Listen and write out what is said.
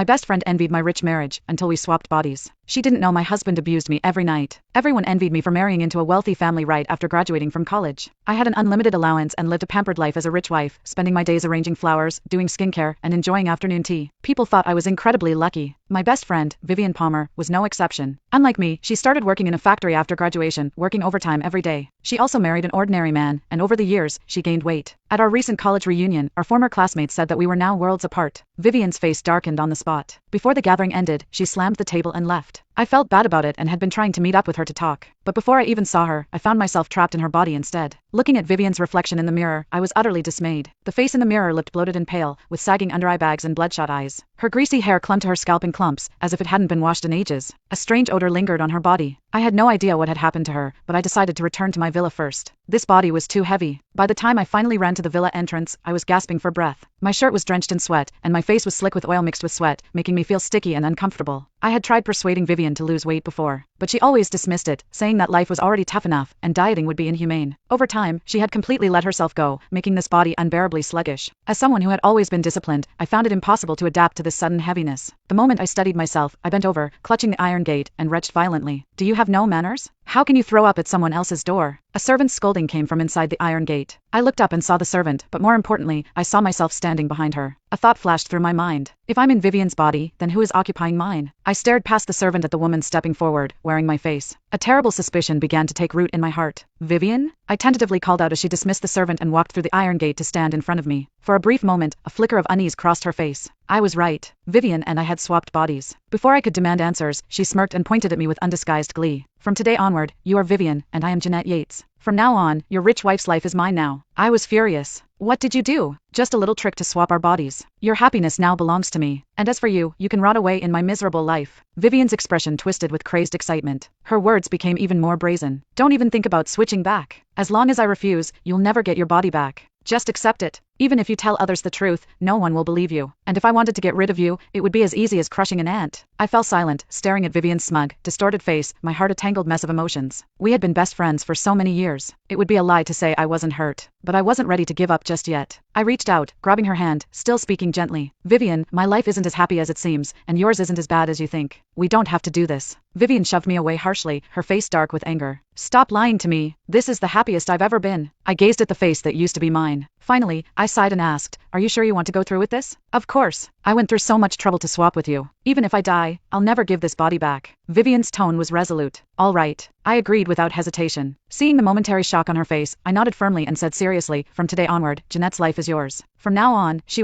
My best friend envied my rich marriage until we swapped bodies. She didn't know my husband abused me every night. Everyone envied me for marrying into a wealthy family right after graduating from college. I had an unlimited allowance and lived a pampered life as a rich wife, spending my days arranging flowers, doing skincare, and enjoying afternoon tea. People thought I was incredibly lucky. My best friend, Vivian Palmer, was no exception. Unlike me, she started working in a factory after graduation, working overtime every day. She also married an ordinary man, and over the years, she gained weight. At our recent college reunion, our former classmates said that we were now worlds apart. Vivian's face darkened on the spot. Before the gathering ended, she slammed the table and left. I felt bad about it and had been trying to meet up with her to talk. But before I even saw her, I found myself trapped in her body instead. Looking at Vivian's reflection in the mirror, I was utterly dismayed. The face in the mirror looked bloated and pale, with sagging under-eye bags and bloodshot eyes. Her greasy hair clung to her scalp in clumps, as if it hadn't been washed in ages. A strange odor lingered on her body. I had no idea what had happened to her, but I decided to return to my villa first. This body was too heavy. By the time I finally ran to the villa entrance, I was gasping for breath. My shirt was drenched in sweat, and my face was slick with oil mixed with sweat, making me feel sticky and uncomfortable. I had tried persuading Vivian to lose weight before, but she always dismissed it, saying that life was already tough enough, and dieting would be inhumane. Over time, she had completely let herself go, making this body unbearably sluggish. As someone who had always been disciplined, I found it impossible to adapt to this sudden heaviness. The moment I steadied myself, I bent over, clutching the iron gate, and retched violently. "Do you have no manners? How can you throw up at someone else's door?" A servant's scolding came from inside the iron gate. I looked up and saw the servant, but more importantly, I saw myself standing behind her. A thought flashed through my mind. If I'm in Vivian's body, then who is occupying mine? I stared past the servant at the woman stepping forward, wearing my face. A terrible suspicion began to take root in my heart. "Vivian?" I tentatively called out as she dismissed the servant and walked through the iron gate to stand in front of me. For a brief moment, a flicker of unease crossed her face. I was right. Vivian and I had swapped bodies. Before I could demand answers, she smirked and pointed at me with undisguised glee. "From today onward, you are Vivian, and I am Jeanette Yates. From now on, your rich wife's life is mine now." I was furious. "What did you do?" "Just a little trick to swap our bodies. Your happiness now belongs to me. And as for you, you can rot away in my miserable life." Vivian's expression twisted with crazed excitement. Her words became even more brazen. "Don't even think about switching back. As long as I refuse, you'll never get your body back. Just accept it. Even if you tell others the truth, no one will believe you. And if I wanted to get rid of you, it would be as easy as crushing an ant." I fell silent, staring at Vivian's smug, distorted face, my heart a tangled mess of emotions. We had been best friends for so many years. It would be a lie to say I wasn't hurt. But I wasn't ready to give up just yet. I reached out, grabbing her hand, still speaking gently. "Vivian, my life isn't as happy as it seems, and yours isn't as bad as you think. We don't have to do this." Vivian shoved me away harshly, her face dark with anger. "Stop lying to me. This is the happiest I've ever been." I gazed at the face that used to be mine. Finally, I sighed and asked, "Are you sure you want to go through with this?" "Of course. I went through so much trouble to swap with you. Even if I die, I'll never give this body back." Vivian's tone was resolute. "All right." I agreed without hesitation. Seeing the momentary shock on her face, I nodded firmly and said seriously, "From today onward, Jeanette's life is yours." From now on, she